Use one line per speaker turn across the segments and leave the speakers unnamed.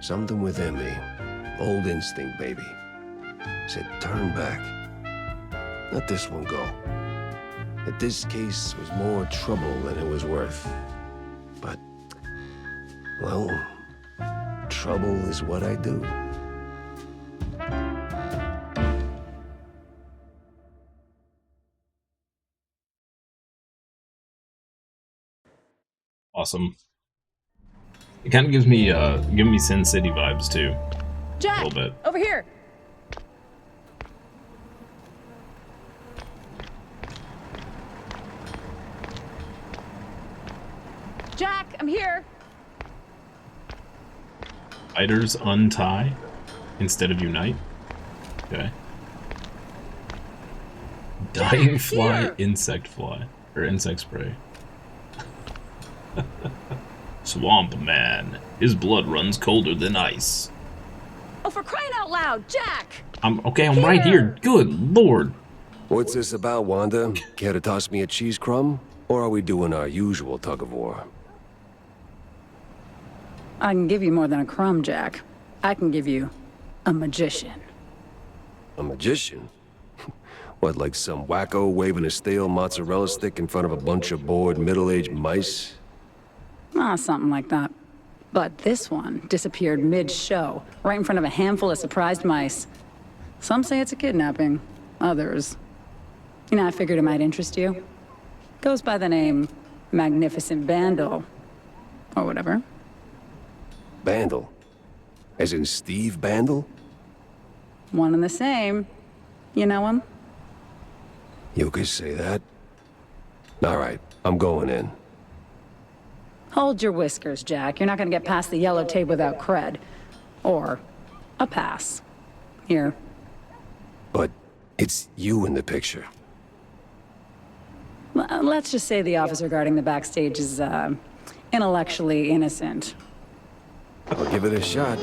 Something within me, old instinct, baby, said turn back. Let this one go. That this case was more trouble than it was worth. But, well, trouble is what I do.
Awesome. It kind of gives me Sin City vibes too.
Jack,
a little bit.
Over here. Jack, I'm here.
Spiders untie instead of unite. Okay. Dying
Jack,
fly,
here.
insect fly, or insect spray. Swamp man. His blood runs colder than ice.
Oh, for crying out loud, Jack!
I'm right here. Good lord.
What's this about, Wanda? Care to toss me a cheese crumb? Or are we doing our usual tug-of-war?
I can give you more than a crumb, Jack. I can give you a magician.
A magician? What, like some wacko waving a stale mozzarella stick in front of a bunch of bored middle-aged mice?
Ah, something like that. But this one disappeared mid-show, right in front of a handful of surprised mice. Some say it's a kidnapping. Others... I figured it might interest you. Goes by the name Magnificent Bandle. Or whatever.
Bandle? As in Steve Bandle?
One and the same. You know him?
You could say that. All right, I'm going in.
Hold your whiskers, Jack. You're not gonna get past the yellow tape without cred. Or a pass. Here.
But it's you in the picture.
Let's just say the officer guarding the backstage is, intellectually innocent.
I'll give it a shot.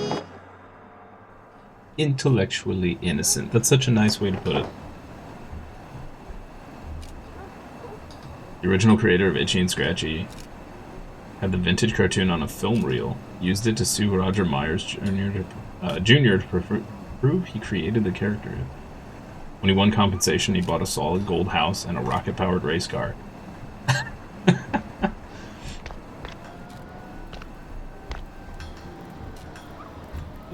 Intellectually innocent. That's such a nice way to put it. The original creator of Itchy and Scratchy had the vintage cartoon on a film reel, used it to sue Roger Myers Jr. to prove he created the character. When he won compensation, he bought a solid gold house and a rocket-powered race car.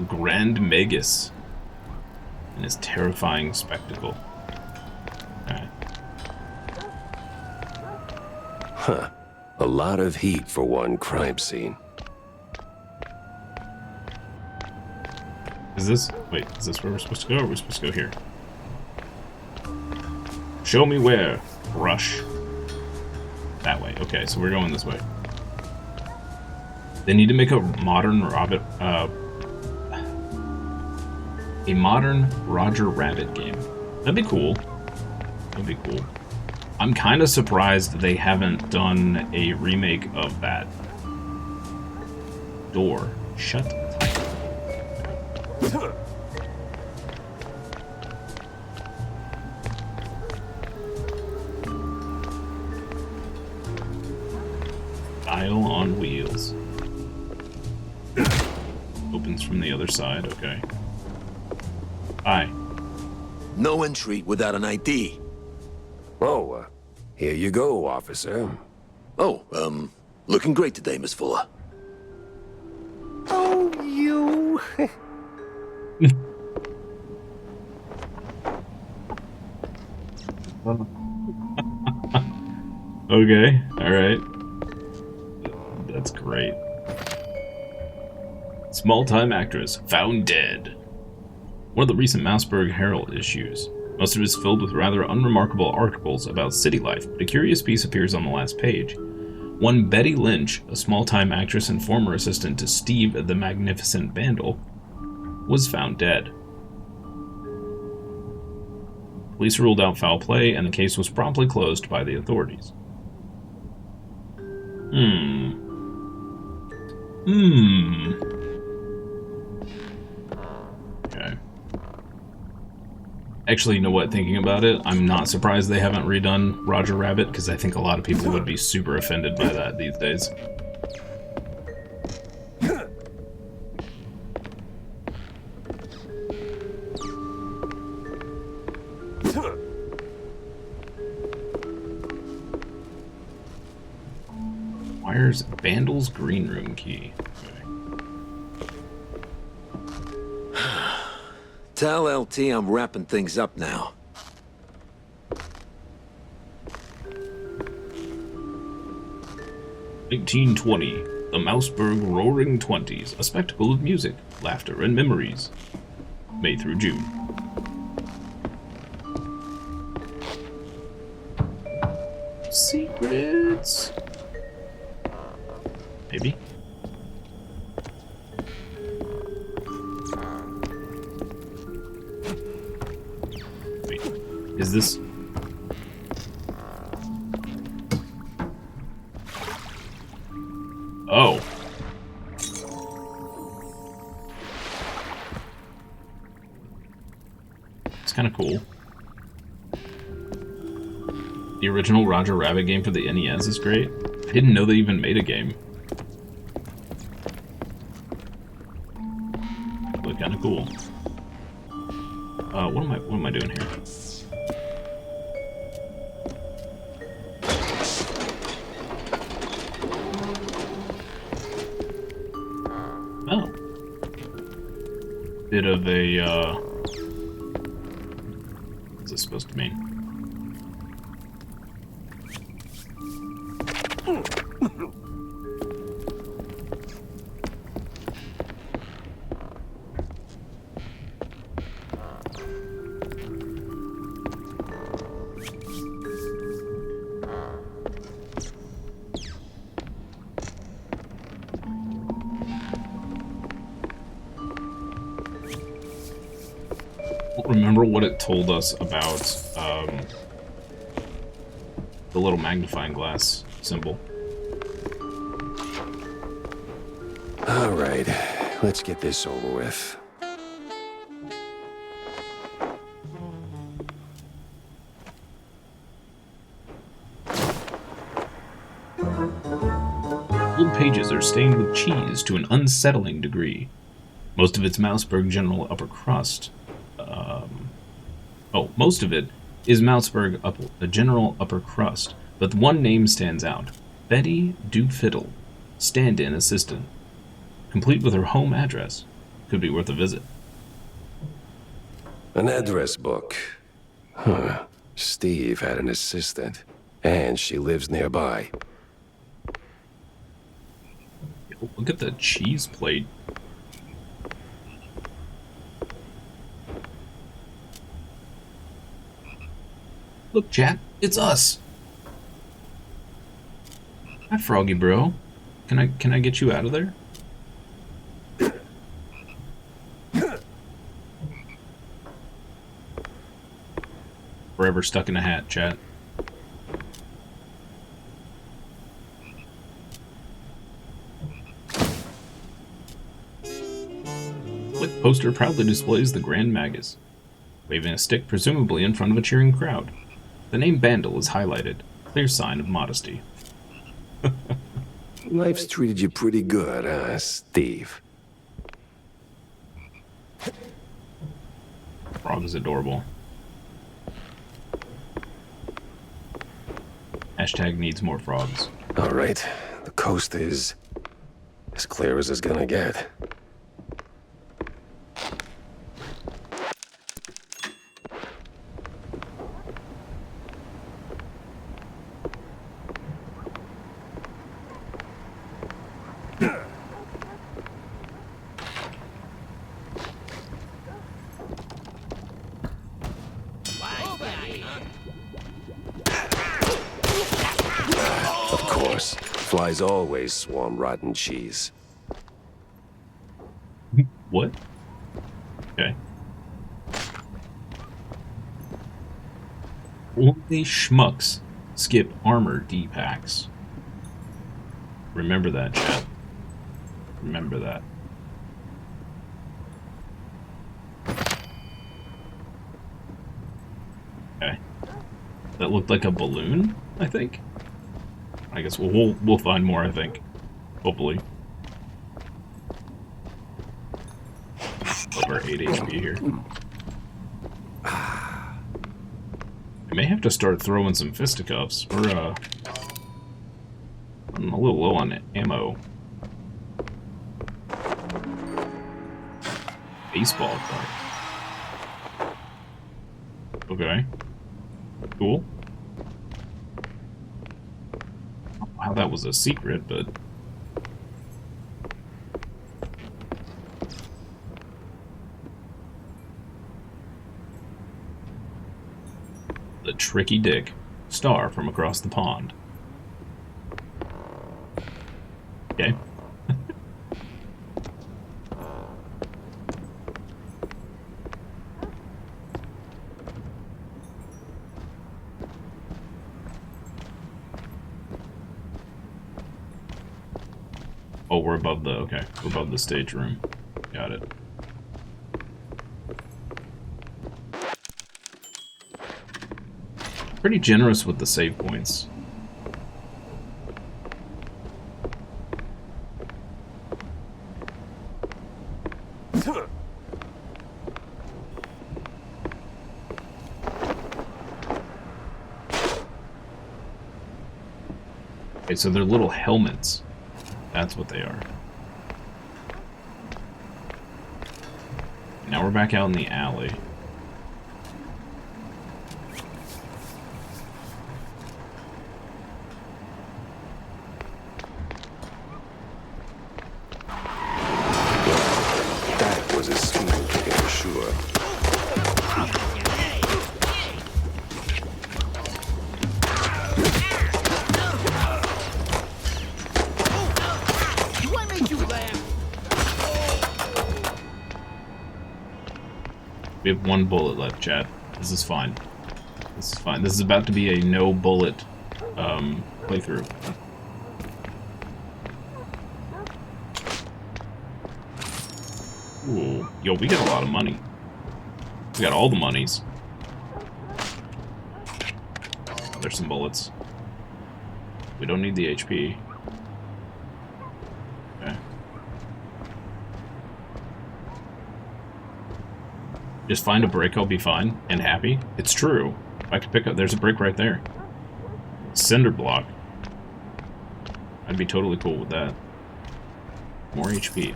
Grand Magus and his terrifying spectacle. Alright.
Huh. A lot of heat for one crime scene.
Is this where we're supposed to go, or are we supposed to go here? Show me where. Rush. That way. Okay, so we're going this way. They need to make a modern Roger Rabbit game. That'd be cool. That'd be cool. I'm kind of surprised they haven't done a remake of that. Door. Shut tight. Dial on wheels. Opens from the other side, okay. Hi.
No entry without an ID.
Oh, here you go, officer.
Oh, looking great today, Miss Fuller.
Oh, you...
Okay, alright. That's great. Small-time actress found dead. One of the recent Mousburg Herald issues. Most of it is filled with rather unremarkable articles about city life, but a curious piece appears on the last page. One Betty Lynch, a small-time actress and former assistant to Steve the Magnificent Bandle, was found dead. Police ruled out foul play, and the case was promptly closed by the authorities. Okay. Actually, you know what? Thinking about it, I'm not surprised they haven't redone Roger Rabbit, because I think a lot of people would be super offended by that these days. There's Vandal's green room key. Okay.
Tell LT I'm wrapping things up now.
"1920, the Mouseburg Roaring Twenties, a spectacle of music, laughter, and memories. May through June." Secrets? Maybe? Wait, is this... Oh. It's kind of cool. The original Roger Rabbit game for the NES is great. I didn't know they even made a game. Look kind of cool. What am I doing here? Oh. Bit of a, what's this supposed to mean? Remember what it told us about the little magnifying glass symbol?
All right, let's get this over with.
Old pages are stained with cheese to an unsettling degree. Most of it's Mouseburg general upper crust. Most of it is Mouseburg general upper crust, but one name stands out. Betty Dooffiddle, stand-in assistant. Complete with her home address. Could be worth a visit.
An address book. Huh. Steve had an assistant, and she lives nearby.
Yo, look at the cheese plate. Look, chat, it's us. Hi, Froggy bro. Can I get you out of there? Forever stuck in a hat, chat. Flick poster proudly displays the Grand Magus, waving a stick presumably in front of a cheering crowd. The name Bandle is highlighted, clear sign of modesty.
Life's treated you pretty good, huh, Steve?
Frog is adorable. Hashtag needs more frogs.
All right, the coast is as clear as it's gonna get. Of course, flies always swarm rotten cheese.
What? Okay. Only schmucks skip armor D-packs. Remember that, chat. Remember that. Okay. That looked like a balloon, I think. I guess we'll find more, I think. Hopefully. Over 8 HP here. I may have to start throwing some fisticuffs. We're I'm a little low on ammo. Baseball card. Okay. Cool. Wow, that was a secret, but... The Tricky Dick. Star from across the pond. Okay. Oh, we're above the, okay. We're above the stage room. Got it. Pretty generous with the save points. Okay, so they're little helmets. That's what they are. Now we're back out in the alley.
That was a speed ticket for sure.
We have one bullet left, chat. This is fine. This is fine. This is about to be a no bullet playthrough. Ooh, yo, we got a lot of money. We got all the monies. Oh, there's some bullets. We don't need the HP. Okay. Just find a brick, I'll be fine and happy. It's true. I could pick up, there's a brick right there. Cinder block. I'd be totally cool with that. More HP.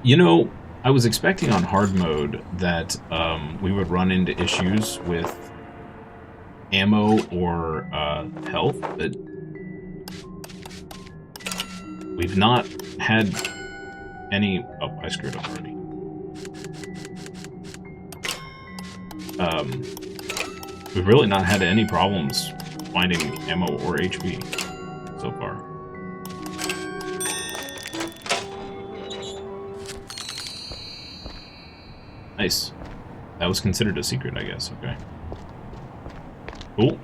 You know, I was expecting on hard mode that we would run into issues with ammo or health, but we've not had any... Oh, I screwed up already. We've really not had any problems finding ammo or HP so far. Nice. That was considered a secret, I guess. Okay. Cool.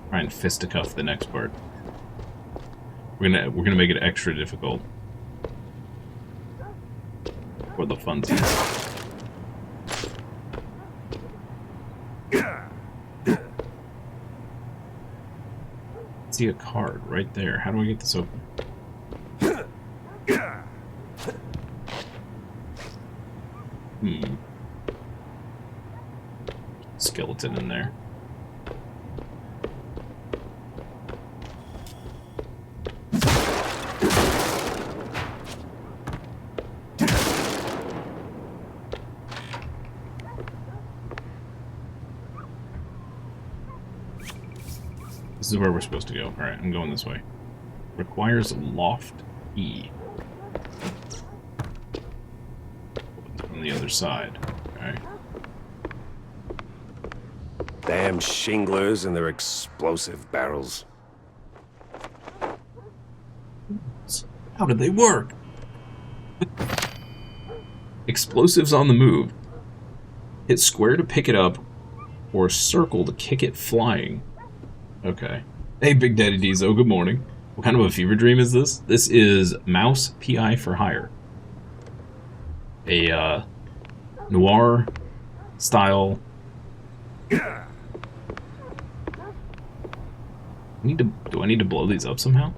Try and fisticuff the next part. We're gonna make it extra difficult for the funsies. See a card right there. How do I get this open? Skeleton in there. This is where we're supposed to go. Alright, I'm going this way. Requires loft E. On the other side. Okay.
Damn shinglers and their explosive barrels.
How did they work? Explosives on the move. Hit square to pick it up, or circle to kick it flying. Okay. Hey, Big Daddy Diesel, good morning. What kind of a fever dream is this? This is Mouse PI for Hire. A, noir style... Do I need to blow these up somehow?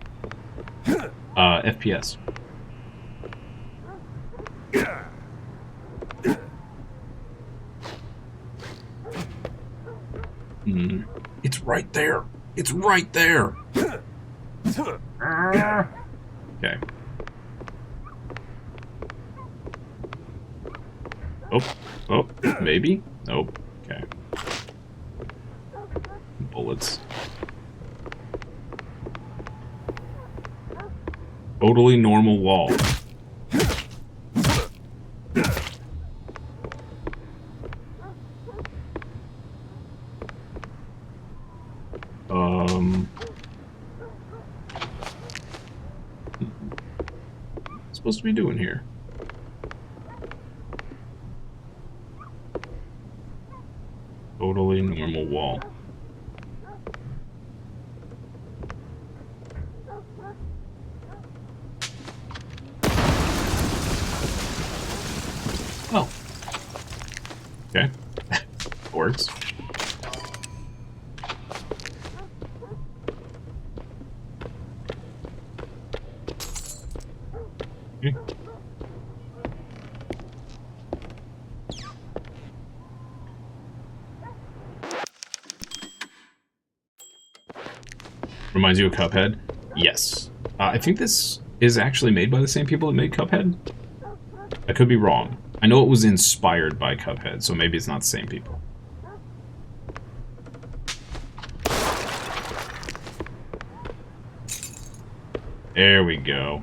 FPS. It's right there. It's right there. Okay. Oh, maybe? Nope. Okay. Bullets. Totally normal wall. Supposed to be doing here? Totally normal wall. Oh. Okay. Works. Okay. Reminds you of Cuphead? Yes. I think this is actually made by the same people that made Cuphead. I could be wrong. I know it was inspired by Cuphead, so maybe it's not the same people. There we go.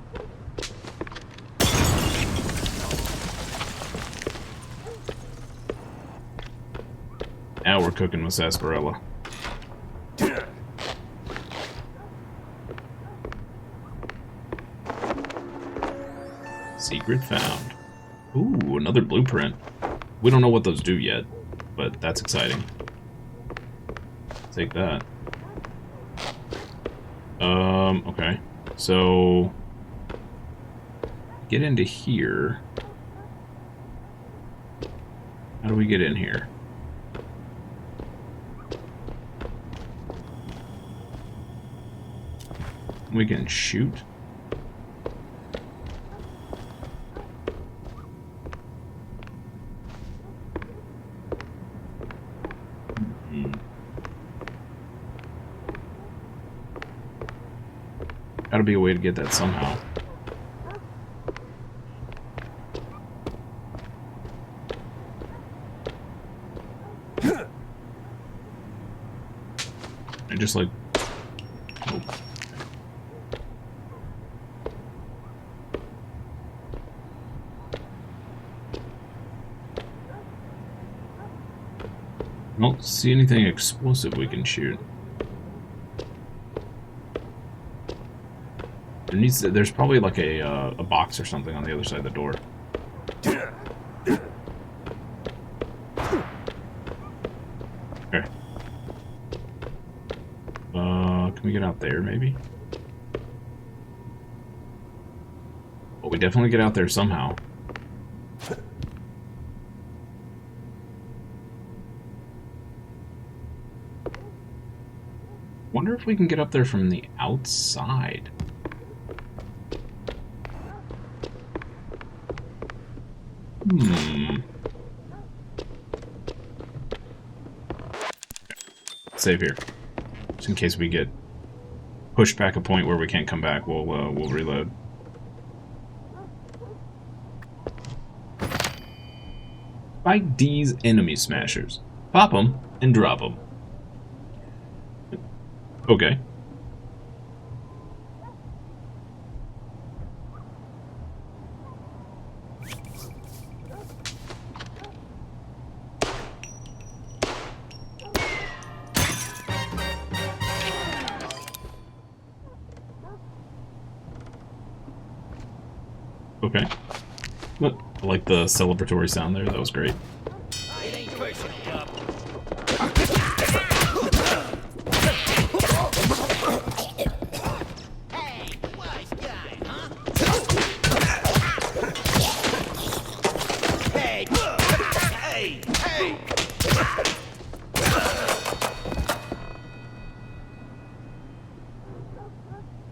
Now we're cooking with sarsaparilla. Secret found. Ooh, another blueprint. We don't know what those do yet, but that's exciting. Take that. Okay. So get into here. How do we get in here? We can shoot. Gotta be a way to get that somehow. I just like... Oh. I don't see anything explosive we can shoot. There's probably like a box or something on the other side of the door. Okay. Can we get out there maybe? Well, we definitely get out there somehow. Wonder if we can get up there from the outside. Save here, just in case we get pushed back a point where we can't come back. We'll reload. Fight these enemy smashers. Pop them and drop them. Okay. Okay. Well, I like the celebratory sound there. That was great.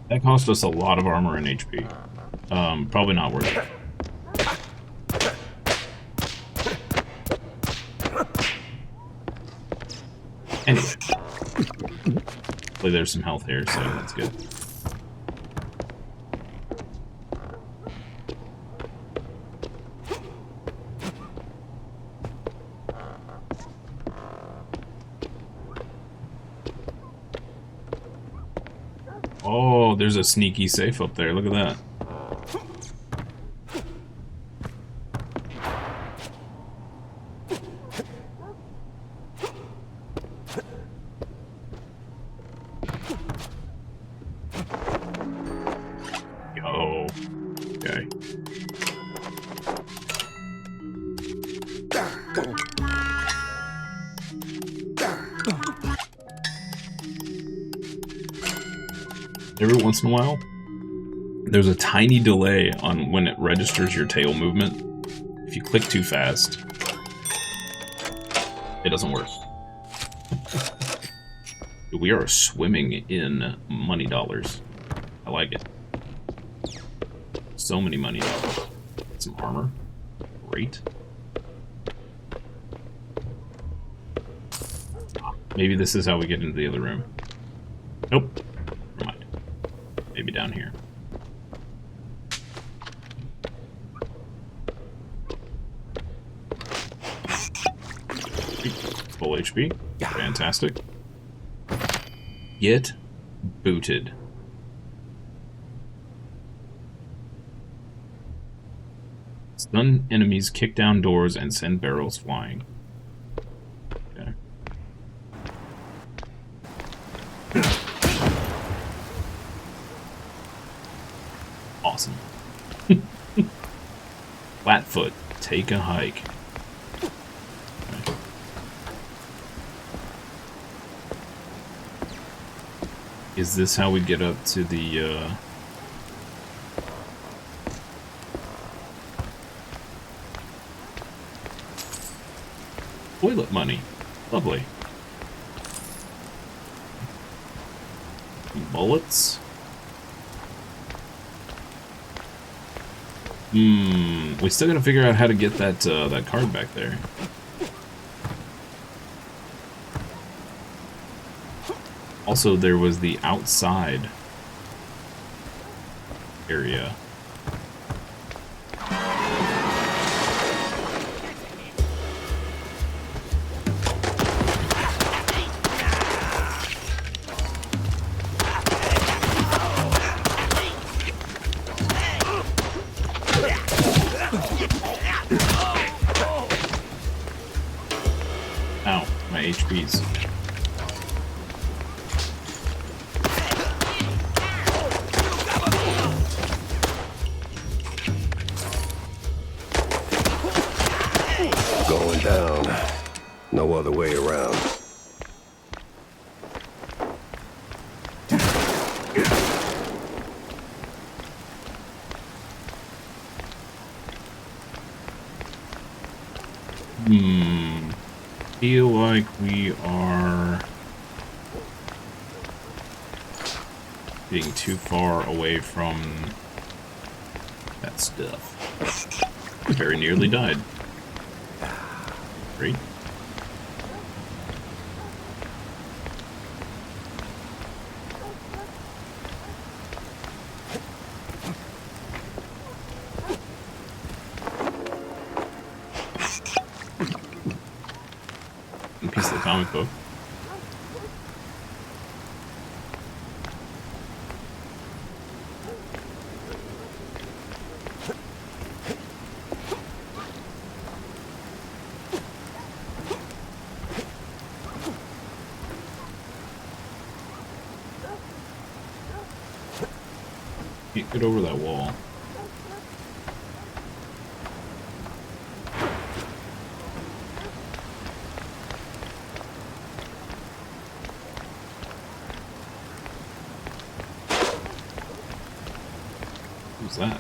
That cost us a lot of armor and HP. Probably not worth it. Anyway. Hopefully there's some health here, so that's good. Oh, there's a sneaky safe up there. Look at that. Yo. Okay. Every once in a while, there's a tiny delay on when it registers your tail movement. If you click too fast, it doesn't work. We are swimming in money dollars. I like it. So many money dollars. Some armor. Great. Maybe this is how we get into the other room. Nope. Never mind. Maybe down here. Full HP. Fantastic. Get booted. Stun enemies, kick down doors, and send barrels flying. Okay. Awesome. Flatfoot, take a hike. Okay. Is this how we get up to the, toilet money? Lovely. Bullets? We still gotta figure out how to get that, that card back there. Also, there was the outside area. Ow, my HP's.
Going down. No other way around.
Feel like we are getting too far away from that stuff. I very nearly died. Great. A piece of the comic book. Can't get over that wall. Who's that?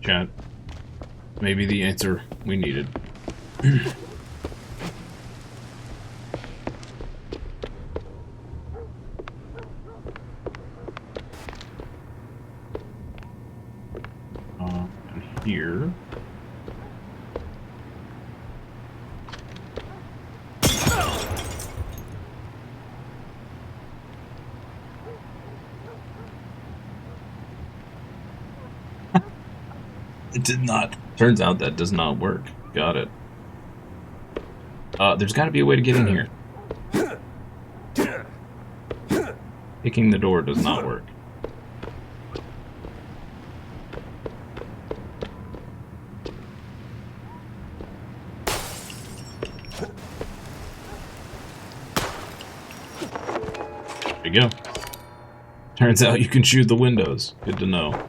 Chat. Maybe the answer we needed. And here. It did not. Turns out that does not work. Got it. There's got to be a way to get in here. Picking the door does not work. There you go. Turns out you can shoot the windows. Good to know.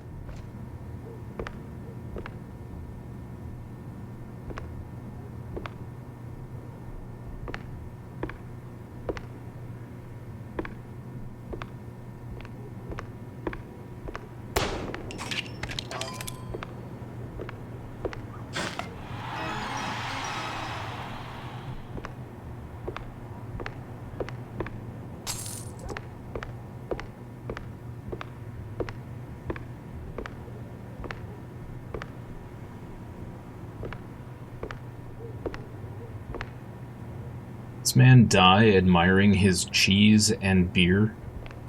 This man die admiring his cheese and beer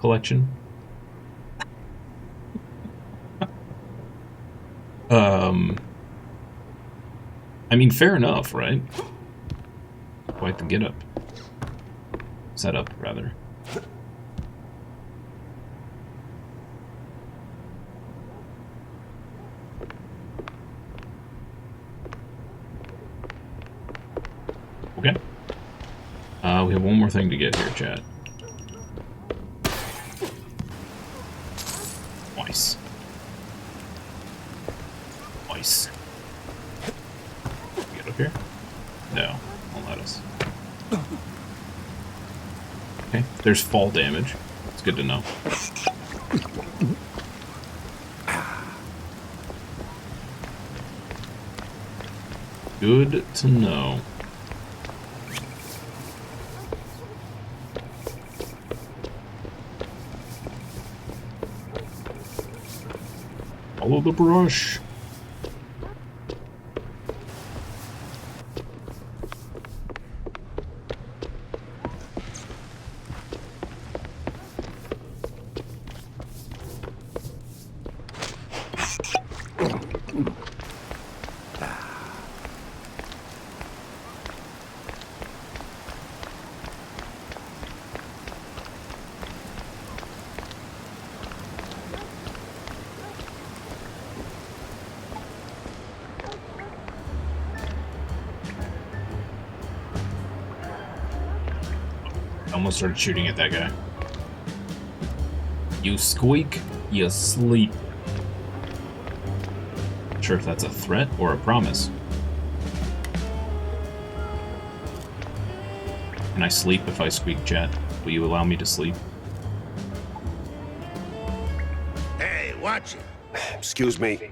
collection? I mean, fair enough, right? Quite the get-up. Setup, rather. Okay. We have one more thing to get here, chat. Nice. Nice. Get up here? No, won't let us. Okay, there's fall damage. It's good to know. Good to know. Follow the brush. Almost started shooting at that guy. You squeak, you sleep. Not sure if that's a threat or a promise. Can I sleep if I squeak, chat? Will you allow me to sleep?
Hey, watch it. Excuse me.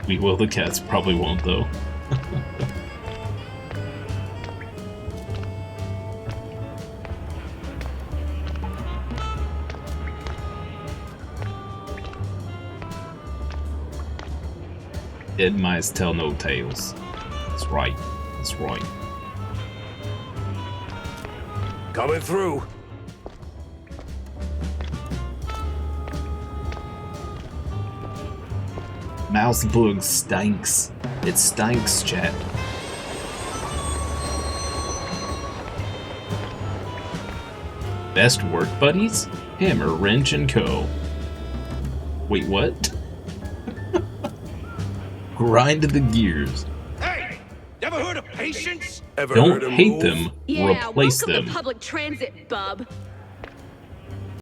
We will, the cats probably won't, though. Dead mice tell no tales. That's right. That's right.
Coming through.
Mouse bug stinks. It stinks, chat. Best work buddies? Hammer, Wrench, and Co. Wait, what? Grind the gears.
Hey! Never heard of patience? Ever
Don't
heard of
hate
move?
them,
Yeah,
replace
welcome
them.
to public transit, bub.